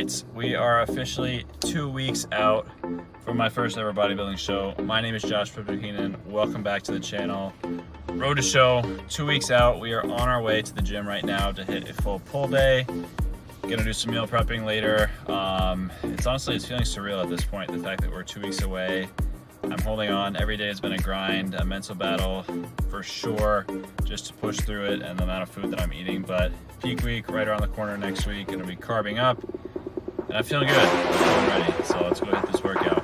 right, we are officially 2 weeks out from my first ever bodybuilding show. My name is Webster-Heenan. Welcome back to the channel. Road to show, 2 weeks out. We are on our way to the gym right now to hit a full pull day. Gonna do some meal prepping later. It's feeling surreal at this point, the fact that we're 2 weeks away. I'm holding on. Every day has been a grind, a mental battle for sure, just to push through it and the amount of food that I'm eating. But peak week right around the corner next week, gonna be carbing up, and I'm feeling good. I'm feeling ready. So let's go hit this workout.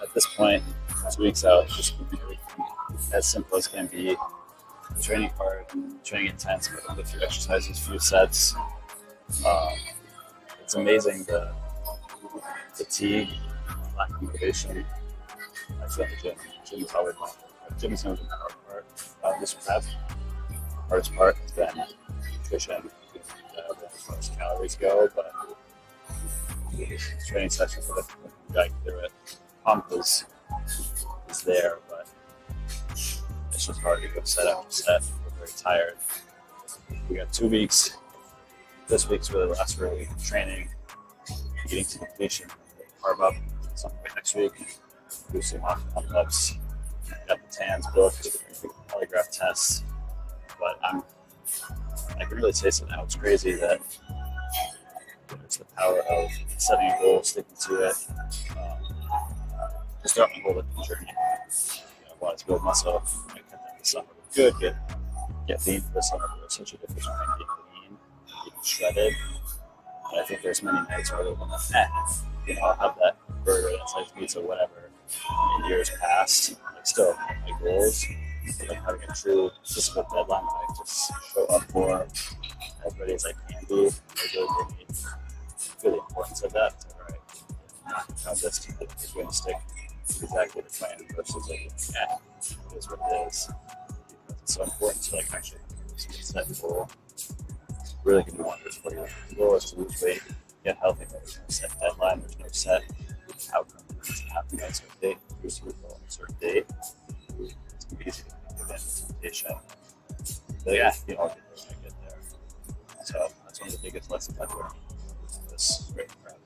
At this point, 2 weeks out, just as simple as can be. Training hard, training intense, but with your exercises, few sets. It's amazing the fatigue, lack of motivation. I feel in the gym. Gym is always my gym is never been the hard part of this prep. The hardest part has been nutrition, as far as calories go, but training sessions for the guy through it. Pump is there, but it's just hard to go set after set. We're very tired. We got 2 weeks. This week's really the last real week of training, getting to completion. Carb up some point next week. Do some pump ups. Got the TANs booked, polygraph tests. But I can really taste it now. It's crazy that it's the power of setting a goal, sticking to it. Just starting to hold it in the journey. I wanted to build muscle. I kept that this summer. Good, get lean for the summer. There's such a difference between being lean and being shredded. And I think there's many nights where I'm like, I'll have that burger, that slice pizza, whatever, in years past. Like, still, my goals. But like having a true physical deadline that I just show up for as ready as I can be. I really feel the importance of that. All right, how this to make it going to stick. Exactly the plan versus like, it is what it is. It's so important to like actually set a goal. Really can do wonders for you. The goal is to lose weight, get healthy. There's no set deadline. There's no set outcome that needs to happen by a certain date. Reach your goal on a certain date. It's gonna be easy to give in to temptation. So yeah, I'll get there when I get there. So that's one of the biggest lessons I've learned. This great prep.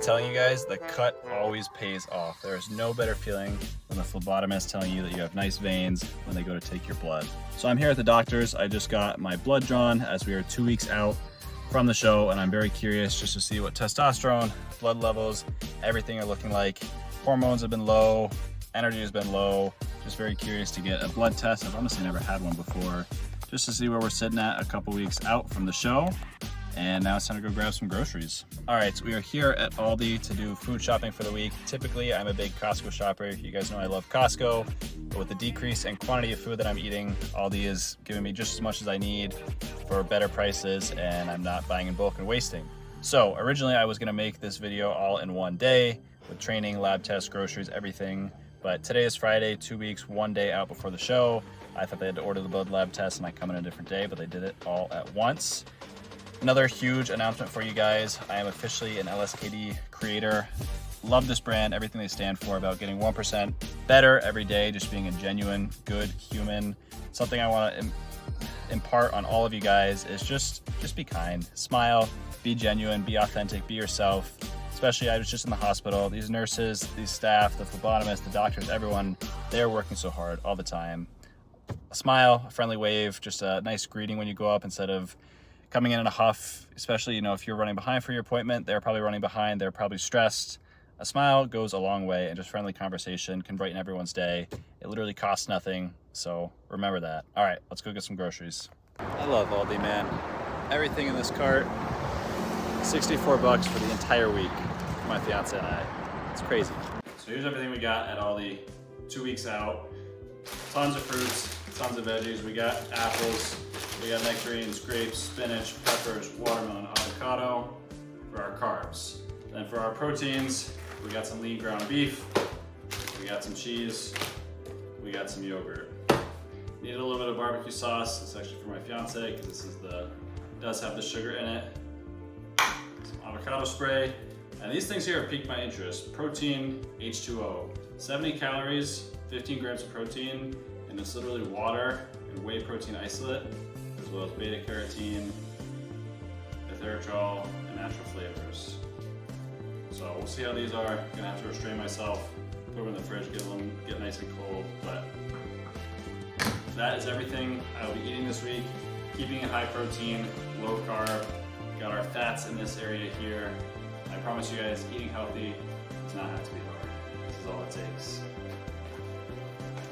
telling you guys, the cut always pays off. There is no better feeling than the phlebotomist telling you that you have nice veins when they go to take your blood. So I'm here at the doctor's. I just got my blood drawn as we are 2 weeks out from the show, and I'm very curious just to see what testosterone, blood levels, everything are looking like. Hormones have been low, energy has been low. Just very curious to get a blood test. I've honestly never had one before, just to see where we're sitting at a couple weeks out from the show. And now it's time to go grab some groceries. All right, so we are here at Aldi to do food shopping for the week. Typically, I'm a big Costco shopper. You guys know I love Costco, but with the decrease in quantity of food that I'm eating, Aldi is giving me just as much as I need for better prices, and I'm not buying in bulk and wasting. So originally I was gonna make this video all in one day with training, lab tests, groceries, everything. But today is Friday, 2 weeks, 1 day out before the show. I thought they had to order the blood lab test and I come in a different day, but they did it all at once. Another huge announcement for you guys. I am officially an LSKD creator. Love this brand, everything they stand for about getting 1% better every day, just being a genuine, good human. Something I want to impart on all of you guys is just be kind, smile, be genuine, be authentic, be yourself. Especially I was just in the hospital. These nurses, these staff, the phlebotomists, the doctors, everyone, they're working so hard all the time. A smile, a friendly wave, just a nice greeting when you go up instead of coming in a huff, especially, you know, if you're running behind for your appointment, they're probably running behind, they're probably stressed. A smile goes a long way, and just friendly conversation can brighten everyone's day. It literally costs nothing, so remember that. All right, let's go get some groceries. I love Aldi, man. Everything in this cart, 64 bucks for the entire week for my fiance and I. It's crazy. So here's everything we got at Aldi, 2 weeks out. Tons of fruits, tons of veggies. We got apples, we got nectarines, grapes, spinach, peppers, watermelon, avocado for our carbs. Then for our proteins, we got some lean ground beef, we got some cheese, we got some yogurt. Needed a little bit of barbecue sauce. It's actually for my fiance because this is does have the sugar in it. Some avocado spray. And these things here have piqued my interest. Protein H2O, 70 calories, 15 grams of protein, and it's literally water and whey protein isolate, as well as beta carotene, erythritol, and natural flavors. So we'll see how these are. I'm gonna have to restrain myself, put them in the fridge, get nice and cold, but that is everything I will be eating this week. Keeping it high protein, low carb. Got our fats in this area here. I promise you guys, eating healthy does not have to be hard. This is all it takes.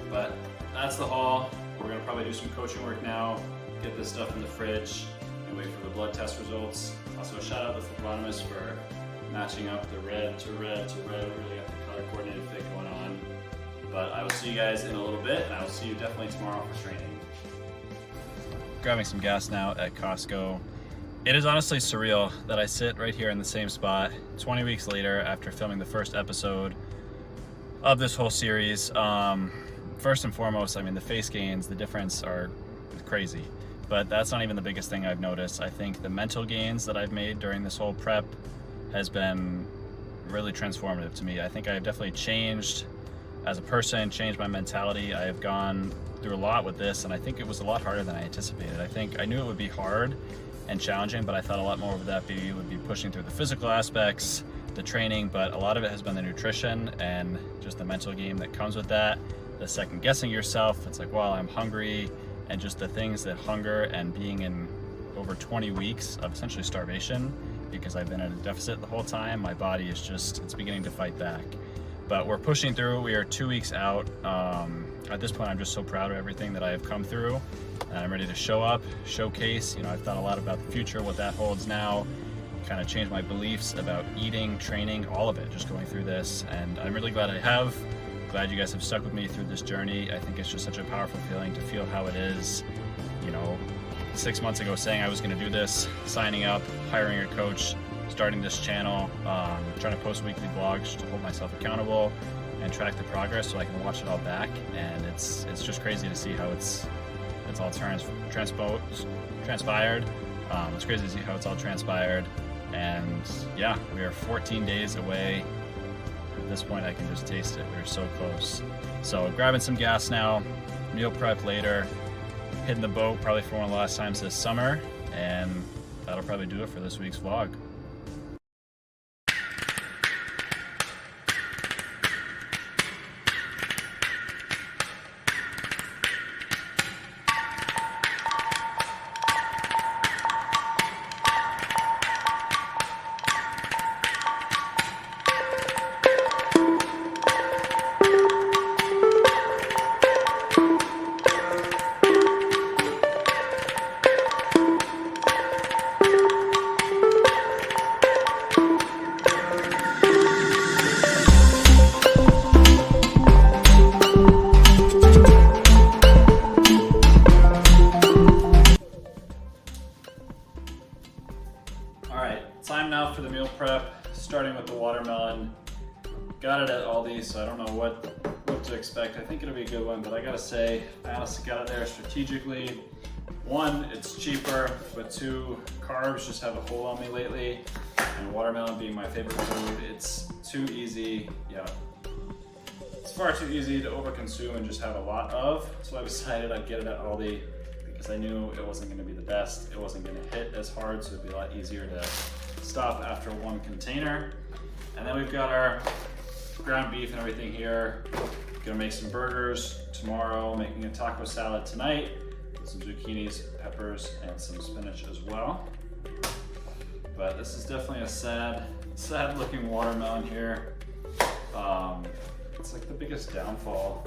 But that's the haul. We're gonna probably do some coaching work now, get this stuff in the fridge, and wait for the blood test results. Also, shout out to the phlebotomist for matching up the red to red to red. We really got the color coordinated fit going on. But I will see you guys in a little bit, and I will see you definitely tomorrow for training. Grabbing some gas now at Costco. It is honestly surreal that I sit right here in the same spot 20 weeks later after filming the first episode of this whole series. First and foremost, I mean, the face gains, the difference are crazy, but that's not even the biggest thing I've noticed. I think the mental gains that I've made during this whole prep has been really transformative to me. I think I have definitely changed as a person, changed my mentality. I have gone through a lot with this, and I think it was a lot harder than I anticipated. I think I knew it would be hard and challenging, but I thought a lot more of that would be pushing through the physical aspects, the training, but a lot of it has been the nutrition and just the mental game that comes with that. The second guessing yourself, it's like, well, I'm hungry, and just the things that hunger and being in over 20 weeks of essentially starvation, because I've been at a deficit the whole time, my body is just, it's beginning to fight back. But we're pushing through. We are 2 weeks out. At this point, I'm just so proud of everything that I have come through, and I'm ready to show up, showcase. You know, I've thought a lot about the future, what that holds now, kind of changed my beliefs about eating, training, all of it, just going through this. And I'm really glad I have. Glad you guys have stuck with me through this journey. I think it's just such a powerful feeling to feel how it is, you know, 6 months ago saying I was going to do this, signing up, hiring a coach, starting this channel, trying to post weekly vlogs to hold myself accountable and track the progress so I can watch it all back. And it's just crazy to see how it's all transpired. It's crazy to see how it's all transpired. And yeah, we are 14 days away. At this point, I can just taste it. We're so close. So grabbing some gas now, meal prep later, hitting the boat probably for one of the last times this summer, and that'll probably do it for this week's vlog. it at Aldi, so I don't know what to expect. I think it'll be a good one, but I gotta say, I honestly got it there strategically. One, it's cheaper, but two, carbs just have a hold on me lately, and watermelon being my favorite food, it's too easy, yeah. It's far too easy to overconsume and just have a lot of, so I decided I'd get it at Aldi because I knew it wasn't gonna be the best, it wasn't gonna hit as hard, so it'd be a lot easier to stop after one container. And then we've got our ground beef and everything here. Gonna make some burgers tomorrow, making a taco salad tonight, with some zucchinis, peppers, and some spinach as well. But this is definitely a sad looking watermelon here. It's like the biggest downfall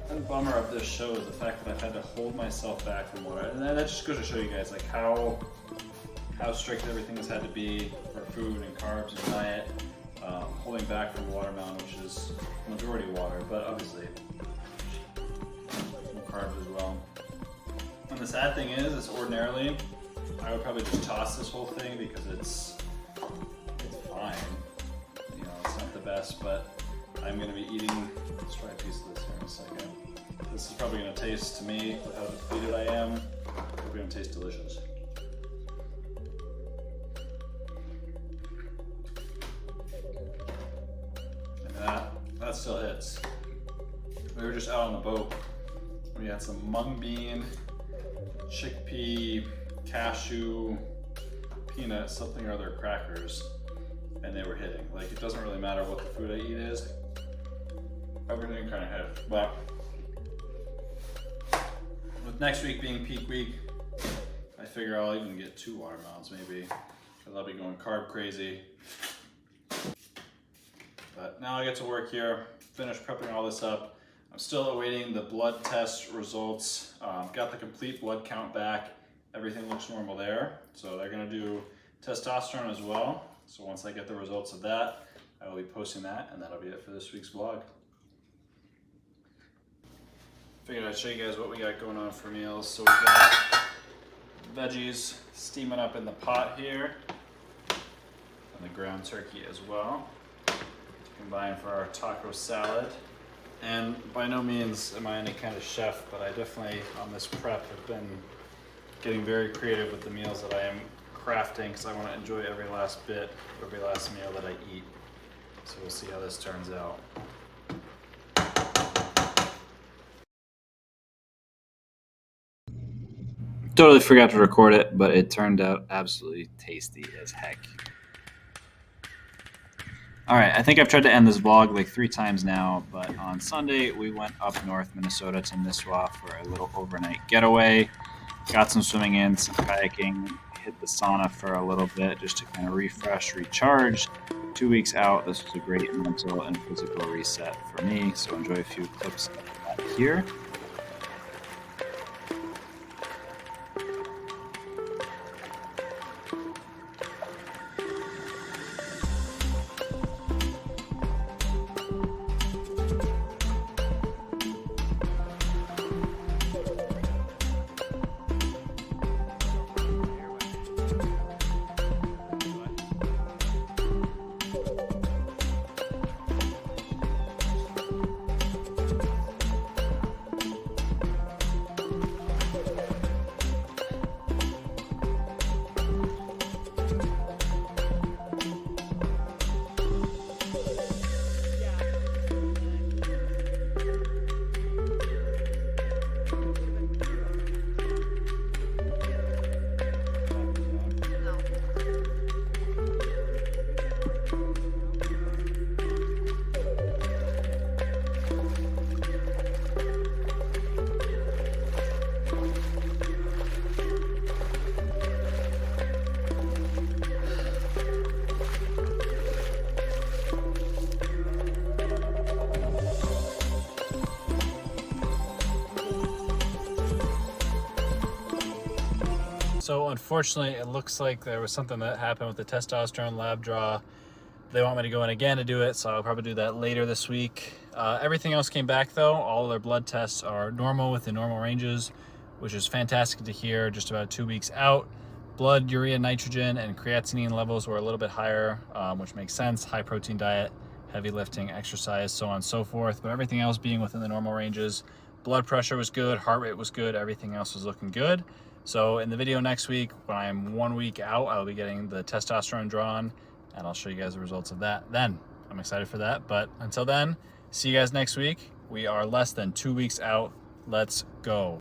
and bummer of this show is the fact that I've had to hold myself back from water. And that just goes to show you guys like how strict everything has had to be for food and carbs and diet. Holding back from watermelon, which is majority water, but obviously some carbs as well. And the sad thing is ordinarily I would probably just toss this whole thing because it's fine. You know, it's not the best, but I'm gonna be eating. Let's try a piece of this here in a second. This is probably gonna taste to me how depleted I am. Probably gonna taste delicious. That still hits. We were just out on the boat. We had some mung bean, chickpea, cashew, peanut, something or other crackers, and they were hitting. Like, it doesn't really matter what the food I eat is. Everything kind of hit. But with next week being peak week, I figure I'll even get 2 watermelons maybe, because I'll be going carb crazy. But now I get to work here, finish prepping all this up. I'm still awaiting the blood test results. Got the complete blood count back. Everything looks normal there. So they're gonna do testosterone as well. So once I get the results of that, I will be posting that, and that'll be it for this week's vlog. Figured I'd show you guys what we got going on for meals. So we've got veggies steaming up in the pot here, and the ground turkey as well. Combined for our taco salad. And by no means am I any kind of chef, but I definitely on this prep have been getting very creative with the meals that I am crafting because I want to enjoy every last bit, every last meal that I eat. So we'll see how this turns out. Totally forgot to record it, but it turned out absolutely tasty as heck. All right, I think I've tried to end this vlog like 3 times now, but on Sunday we went up north Minnesota to Nisswa for a little overnight getaway. Got some swimming in, some kayaking, hit the sauna for a little bit just to kind of refresh, recharge. 2 weeks out, this was a great mental and physical reset for me, so enjoy a few clips of that here. So unfortunately, it looks like there was something that happened with the testosterone lab draw. They want me to go in again to do it, so I'll probably do that later this week. Everything else came back though. All their blood tests are normal within normal ranges, which is fantastic to hear just about 2 weeks out. Blood, urea, nitrogen, and creatinine levels were a little bit higher, which makes sense. High protein diet heavy lifting, exercise, so on and so forth, but everything else being within the normal ranges. Blood pressure was good, heart rate was good, everything else was looking good. So in the video next week, when I'm 1 week out, I'll be getting the testosterone drawn, and I'll show you guys the results of that then. I'm excited for that, but until then, see you guys next week. We are less than 2 weeks out. Let's go.